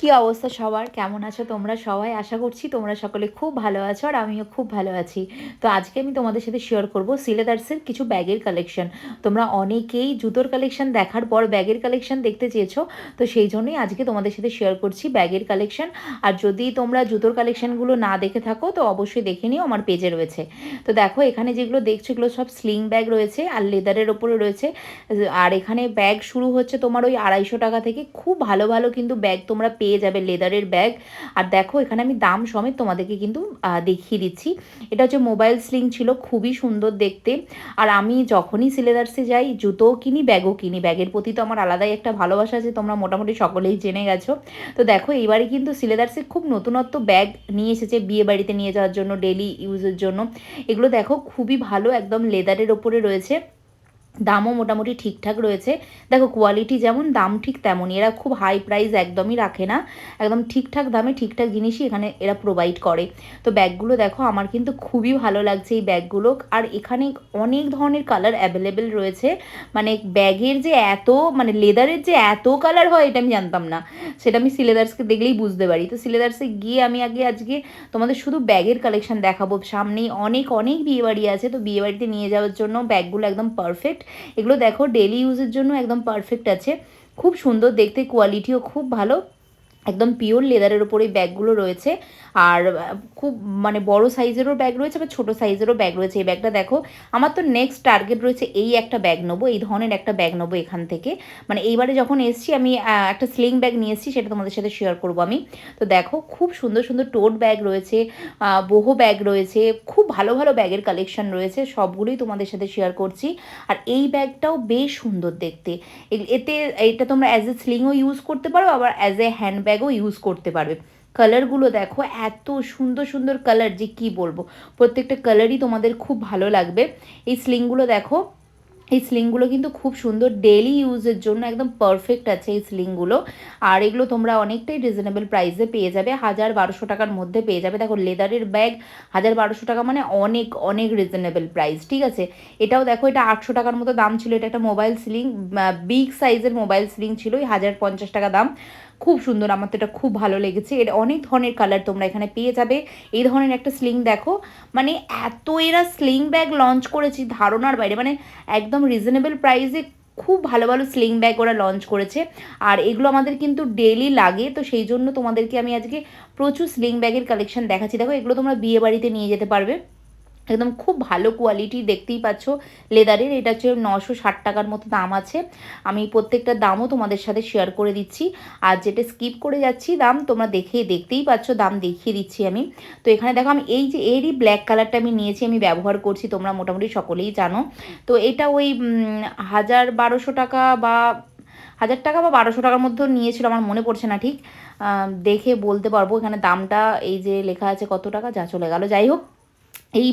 কি অবস্থা সবার? কেমন আছো তোমরা সবাই? আশা করছি তোমরা সকলে খুব ভালো আছো আর আমিও খুব ভালো আছি। তো আজকে আমি তোমাদের সাথে শেয়ার করব সিলেদার্সের কিছু ব্যাগের কালেকশন। তোমরা অনেকেই জুতোর কালেকশন দেখার পর ব্যাগের কালেকশন দেখতে চেয়েছো। তো সেই জন্যই আজকে তোমাদের সাথে শেয়ার করছি ব্যাগের কালেকশন। আর যদি তোমরা জুতোর কালেকশনগুলো না দেখে থাকো তো অবশ্যই দেখে নিও, আমার পেজে রয়েছে। তো দেখো এখানে যেগুলো দেখছো এগুলো সব স্লিং ব্যাগ রয়েছে আর লেদারের ওপরে রয়েছে। আর এখানে ব্যাগ শুরু হচ্ছে তোমার ওই 250 টাকা থেকে। খুব ভালো ভালো কিন্তু ব্যাগ তোমরা পেয়ে যাবে, লেদারের ব্যাগ। আর দেখো এখানে আমি দাম সমেত তোমাদেরকে কিন্তু দেখিয়ে দিচ্ছি। এটা হচ্ছে মোবাইল স্লিং, ছিল খুবই সুন্দর দেখতে। আর আমি যখনই সিলেদার্সে যাই জুতোও কিনি ব্যাগও কিনি, ব্যাগের প্রতি তো আমার আলাদাই একটা ভালোবাসা আছে, তোমরা মোটামুটি সকলেই জেনে গেছো। তো দেখো এইবারে কিন্তু সিলেদার্সে খুব নতুনত্ব ব্যাগ নিয়ে এসেছে বিয়ে বাড়িতে নিয়ে যাওয়ার জন্য, ডেলি ইউজের জন্য। এগুলো দেখো খুবই ভালো, একদম লেদারের ওপরে রয়েছে। দামও মোটামুটি ঠিকঠাক রয়েছে। দেখো কোয়ালিটি যেমন দাম ঠিক তেমনই, এরা খুব হাই প্রাইস একদমই রাখে না, একদম ঠিকঠাক দামে ঠিকঠাক জিনিসই এখানে এরা প্রোভাইড করে। তো ব্যাগগুলো দেখো আমার কিন্তু খুবই ভালো লাগছে এই ব্যাগগুলো। আর এখানে অনেক ধরনের কালার অ্যাভেলেবেল রয়েছে। মানে ব্যাগের যে এত, মানে লেদারের যে এত কালার হয় এটা আমি জানতাম না, সেটা আমি সিলেদার্সকে দেখলেই বুঝতে পারি। তো সিলেদার্সে গিয়ে আমি আজকে তোমাদের শুধু ব্যাগের কালেকশন দেখাবো। সামনেই অনেক অনেক বিয়েবাড়ি আছে, তো বিয়েবাড়িতে নিয়ে যাওয়ার জন্য ব্যাগগুলো একদম পারফেক্ট। এগুলো দেখো ডেলি ইউজের জন্য একদম পারফেক্ট আছে। খুব সুন্দর দেখতে, কোয়ালিটিও খুব ভালো, একদম পিওর লেদারের ওপর এই ব্যাগগুলো রয়েছে। আর খুব মানে বড় সাইজেরও ব্যাগ রয়েছে, আবার ছোটো সাইজেরও ব্যাগ রয়েছে। এই ব্যাগটা দেখো, আমার তো নেক্সট টার্গেট রয়েছে এই একটা ব্যাগ নেবো, এই ধরনের একটা ব্যাগ নেবো এখান থেকে। মানে এইবারে যখন এসছি আমি একটা স্লিং ব্যাগ নিয়ে এসেছি, সেটা তোমাদের সাথে শেয়ার করবো আমি। তো দেখো খুব সুন্দর সুন্দর টোট ব্যাগ রয়েছে, বহু ব্যাগ রয়েছে, খুব ভালো ভালো ব্যাগের কালেকশন রয়েছে, সবগুলোই তোমাদের সাথে শেয়ার করছি। আর এই ব্যাগটাও বেশ সুন্দর দেখতে। এতে এটা তোমরা অ্যাজ এ স্লিংও ইউজ করতে পারো, আবার অ্যাজ এ হ্যান্ড ব্যাগও ইউজ করতে পারবে। কালারগুলো দেখো এত সুন্দর সুন্দর কালার যে কি বলবো, প্রত্যেকটা কালারই তোমাদের খুব ভালো লাগবে। এই স্লিংগুলো দেখো, এই স্লিংগুলো কিন্তু খুব সুন্দর, ডেলি ইউজের জন্য একদম পারফেক্ট আছে এই স্লিংগুলো। আর এগুলো তোমরা অনেকটাই রিজনেবল প্রাইসে পেয়ে যাবে, 1000-1200 টাকার মধ্যে পেয়ে যাবে। দেখো লেদারের ব্যাগ 1000-1200 টাকা মানে অনেক অনেক রিজনেবল প্রাইস, ঠিক আছে। এটাও দেখো, এটা 800 টাকার মতো দাম ছিল। এটা একটা মোবাইল স্লিং, বিগ সাইজের মোবাইল স্লিং ছিল, 1050 টাকা দাম। খুব সুন্দর, আমার তো এটা খুব ভালো লেগেছে। এর অনেক ধরনের কালার তোমরা এখানে পেয়ে যাবে। এই ধরনের একটা স্লিং দেখো, মানে এত এরা স্লিং ব্যাগ লঞ্চ করেছি ধারণার বাইরে, মানে একদম রিজনেবল প্রাইসে খুব ভালো ভালো স্লিং ব্যাগ ওরা লঞ্চ করেছে। আর এগুলো আমাদের কিন্তু ডেলি লাগে, তো সেই জন্য তোমাদেরকে আমি আজকে প্রচুর স্লিং ব্যাগের কালেকশন দেখাচ্ছি। দেখো এগুলো তোমরা বিয়ে বাড়িতে নিয়ে যেতে পারবে, একদম খুব ভালো কোয়ালিটি, দেখতেই পাচ্ছ লেদারের। এটা হচ্ছে 960 টাকার মতো দাম আছে। আমি প্রত্যেকটা দামও তোমাদের সাথে শেয়ার করে দিচ্ছি। আর যেটা স্কিপ করে যাচ্ছি দাম তোমরা দেখতেই পাচ্ছ, দাম দেখিয়ে দিচ্ছি আমি। তো এখানে দেখো আমি এই যে এরই ব্ল্যাক কালারটা আমি নিয়েছি, আমি ব্যবহার করছি, তোমরা মোটামুটি সকলেই জানো। তো এটা ওই 1000-1200 টাকা বা 1000 টাকা বা 1200 টাকার মধ্যে নিয়েছিল, আমার মনে পড়ছে না ঠিক। দেখে বলতে পারবো এখানে দামটা, এই যে লেখা আছে কত টাকা, যা চলে গেল। যাই হোক, এই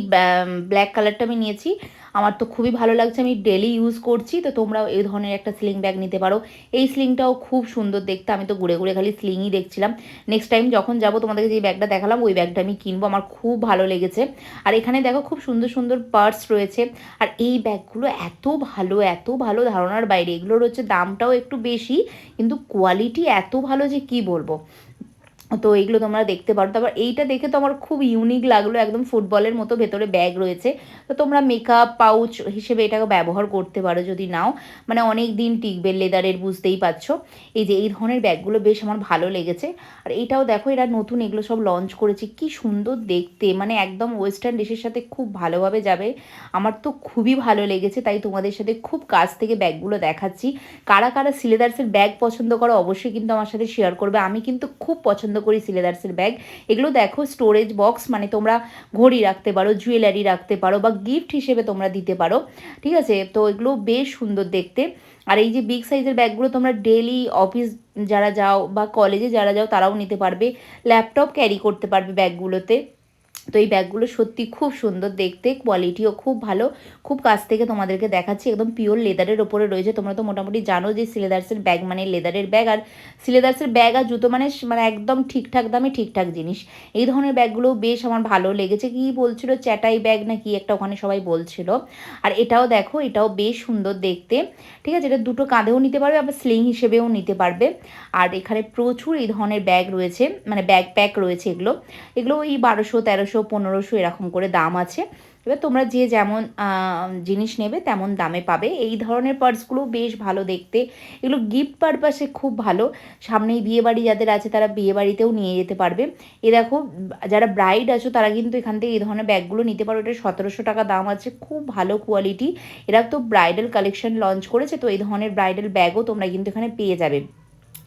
ব্ল্যাক কালারটা আমি নিয়েছি, আমার তো খুবই ভালো লাগছে, আমি ডেলি ইউজ করছি। তো তোমরাও এই ধরনের একটা স্লিং ব্যাগ নিতে পারো। এই স্লিংটাও খুব সুন্দর দেখতে, আমি তো ঘুরে ঘুরে খালি স্লিংই দেখছিলাম। নেক্সট টাইম যখন যাবো তোমাদেরকে যে ব্যাগটা দেখালাম ওই ব্যাগটা আমি কিনবো, আমার খুব ভালো লেগেছে। আর এখানে দেখো খুব সুন্দর সুন্দর পার্স রয়েছে। আর এই ব্যাগগুলো এত ভালো এত ভালো, ধারণার বাইরে। এগুলোর হচ্ছে দামটাও একটু বেশি, কিন্তু কোয়ালিটি এত ভালো যে কি বলবো। তো এইগুলো তোমরা দেখতে পারো। তারপর এইটা দেখে তো আমার খুব ইউনিক লাগলো, একদম ফুটবলের মতো ভেতরে ব্যাগ রয়েছে। তো তোমরা মেকআপ পাউচ হিসেবে এটাকে ব্যবহার করতে পারো যদি নাও, মানে অনেক দিন টিকবে, লেদারের, বুঝতেই পারছো। এই যে এই ধরনের ব্যাগগুলো বেশ আমার ভালো লেগেছে। আর এটাও দেখো, এরা নতুন এগুলো সব লঞ্চ করেছে, কি সুন্দর দেখতে, মানে একদম ওয়েস্টার্ন ড্রেসের সাথে খুব ভালোভাবে যাবে। আমার তো খুবই ভালো লেগেছে, তাই তোমাদের সাথে খুব কাছ থেকে ব্যাগগুলো দেখাচ্ছি। কারা কারা সিলেদার্সের ব্যাগ পছন্দ করো অবশ্যই কিন্তু আমার সাথে শেয়ার করবে। আমি কিন্তু খুব পছন্দ করি সিলেদার্সের ব্যাগ। এগুলো দেখো স্টোরেজ বক্স, মানে তোমরা ঘড়ি রাখতে পারো, জুয়েলারি রাখতে পারো, বা গিফট হিসেবে তোমরা দিতে পারো, ঠিক আছে। তো এগুলো বেশ সুন্দর দেখতে। আর এই যে বিগ সাইজের ব্যাগগুলো তোমরা ডেলি অফিস যারা যাও বা কলেজে যারা যাও তারাও নিতে পারবে, ল্যাপটপ ক্যারি করতে পারবে ব্যাগগুলোতে। তো এই ব্যাগগুলো সত্যি খুব সুন্দর দেখতে, কোয়ালিটিও খুব ভালো। খুব কাছ থেকে তোমাদেরকে দেখাচ্ছি, একদম পিওর লেদারের ওপরে রয়েছে। তোমরা তো মোটামুটি জানো যে সিলেদার্সের ব্যাগ মানে লেদারের ব্যাগ, আর সিলেদার্সের ব্যাগ আর জুতো মানে মানে একদম ঠিকঠাক দামে ঠিকঠাক জিনিস। এই ধরনের ব্যাগগুলো বেশ আমার ভালো লেগেছে। কি বলছিল, চ্যাটাই ব্যাগ না কি একটা ওখানে সবাই বলছিল। আর এটাও দেখো, এটাও বেশ সুন্দর দেখতে, ঠিক আছে। এটা দুটো কাঁধেও নিতে পারবে, আবার স্লিং হিসেবেও নিতে পারবে। আর এখানে প্রচুর এই ধরনের ব্যাগ রয়েছে, মানে ব্যাগ প্যাক রয়েছে। এগুলো এগুলো ওই 1200, 1300, 1500 এরকম করে দাম আছে। এবার তোমরা যে যেমন জিনিস নেবে তেমন দামে পাবে। এই ধরনের পার্সগুলো বেশ ভালো দেখতে, এগুলো গিফট পারপাসে খুব ভালো। সামনেই বিয়েবাড়ি যাদের আছে তারা বিয়েবাড়িতেও নিয়ে যেতে পারবে। এ দেখো, যারা ব্রাইড আছো তারা কিন্তু এখান থেকে এই ধরনের ব্যাগগুলো নিতে পারো। এটা 1700 টাকা দাম আছে, খুব ভালো কোয়ালিটি। এরা তো ব্রাইডাল কালেকশন লঞ্চ করেছে, তো এই ধরনের ব্রাইডাল ব্যাগও তোমরা কিন্তু এখানে পেয়ে যাবে।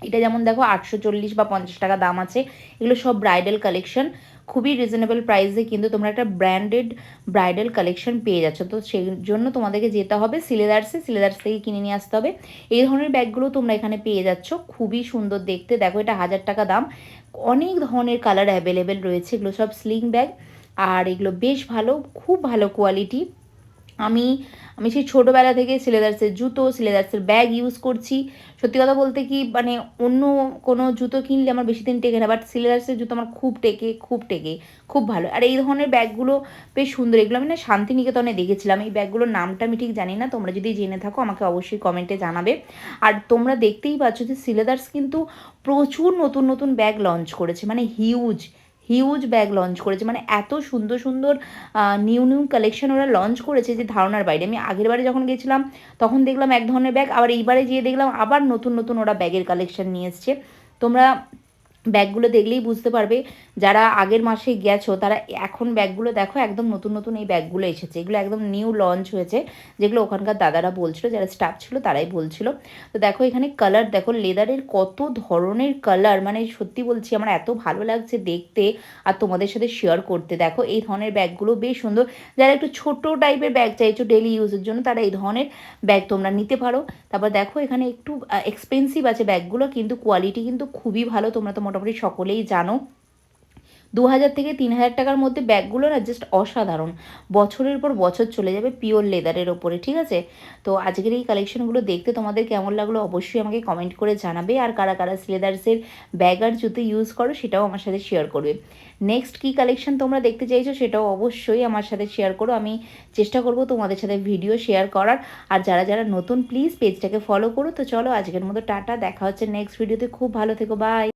এটা যেমন দেখো 840 বা 50 টাকা দাম আছে। এগুলো সব ব্রাইডাল কালেকশন, খুবই রিজনেবল প্রাইসে কিন্তু তোমরা একটা ব্র্যান্ডেড ব্রাইডাল কালেকশন পেয়ে যাচ্ছ। তো সেই জন্য তোমাদেরকে যেতে হবে সিলেদার্স থেকে কিনে নিয়ে আসতে হবে। এই ধরনের ব্যাগগুলো তোমরা এখানে পেয়ে যাচ্ছ, খুবই সুন্দর দেখতে। দেখো এটা 1000 টাকা দাম, অনেক ধরনের কালার অ্যাভেলেবেল রয়েছে। এগুলো সব স্লিং ব্যাগ, আর এগুলো বেশ ভালো, খুব ভালো কোয়ালিটি। আমি আমি সেই ছোটোবেলা থেকে সিলেদার্সের জুতো, সিলেদার্সের ব্যাগ ইউজ করছি। সত্যি কথা বলতে কি, মানে অন্য কোনো জুতো কিনলে আমার বেশি দিন টেকে না, বাট সিলেদার্সের জুতো আমার খুব টেকে, খুব টেকে, খুব ভালো। আর এই ধরনের ব্যাগগুলো বেশ সুন্দর। এগুলো আমি না শান্তিনিকেতনে দেখেছিলাম। এই ব্যাগগুলোর নামটা আমি ঠিক জানি না, তোমরা যদি জেনে থাকো আমাকে অবশ্যই কমেন্টে জানাবে। আর তোমরা দেখতেই পাচ্ছ যে সিলেদার্স কিন্তু প্রচুর নতুন নতুন ব্যাগ লঞ্চ করেছে, মানে হিউজ হিউজ ব্যাগ লঞ্চ করেছে। মানে এত সুন্দর সুন্দর নিউ নিউ কালেকশন ওরা লঞ্চ করেছে যে ধারণার বাইরে। আমি আগের বারে যখন গেছিলাম তখন দেখলাম এক ধরনের ব্যাগ, আবার এইবারে যেয়ে দেখলাম আবার নতুন নতুন ওরা ব্যাগের কালেকশন নিয়ে এসছে। তোমরা ব্যাগগুলো দেখলেই বুঝতে পারবে, যারা আগের মাসে গেছো তারা এখন ব্যাগগুলো দেখো, একদম নতুন নতুন এই ব্যাগগুলো এসেছে। এগুলো একদম নিউ লঞ্চ হয়েছে, যেগুলো ওখানকার দাদারা বলছিল, যারা স্টাফ ছিল তারাই বলছিল। তো দেখো এখানে কালার দেখো, লেদারের কত ধরনের কালার, মানে সত্যি বলছি আমার এত ভালো লাগছে দেখতে আর তোমাদের সাথে শেয়ার করতে। দেখো এই ধরনের ব্যাগগুলো বেশ সুন্দর। যারা একটু ছোট টাইপের ব্যাগ চাইছো ডেলি ইউজের জন্য, তারা এই ধরনের ব্যাগ তোমরা নিতে পারো। তারপর দেখো এখানে একটু এক্সপেন্সিভ আছে ব্যাগগুলো, কিন্তু কোয়ালিটি কিন্তু খুবই ভালো। তোমরা তো মোটামুটি সকলেই জানো। 2000 থেকে 3000 টাকার মধ্যে ব্যাগগুলো না জাস্ট অসাধারণ, বছরের পর বছর চলে যাবে পিওর লেদারের ওপরে, ঠিক আছে। তো আজকের এই কালেকশনগুলো দেখতে তোমাদের কেমন লাগলো অবশ্যই আমাকে কমেন্ট করে জানাবে। আর কারা কারা সিলেদার্সের ব্যাগ আর জুতো ইউজ করো সেটাও আমার সাথে শেয়ার করবে। নেক্সট কী কালেকশন তোমরা দেখতে চাইছো সেটাও অবশ্যই আমার সাথে শেয়ার করো, আমি চেষ্টা করব তোমাদের সাথে ভিডিও শেয়ার করার। আর যারা যারা নতুন প্লিজ পেজটাকে ফলো করো। তো চলো আজকের মতো টাটা, দেখা হচ্ছে নেক্সট ভিডিওতে। খুব ভালো থেকো, বাই।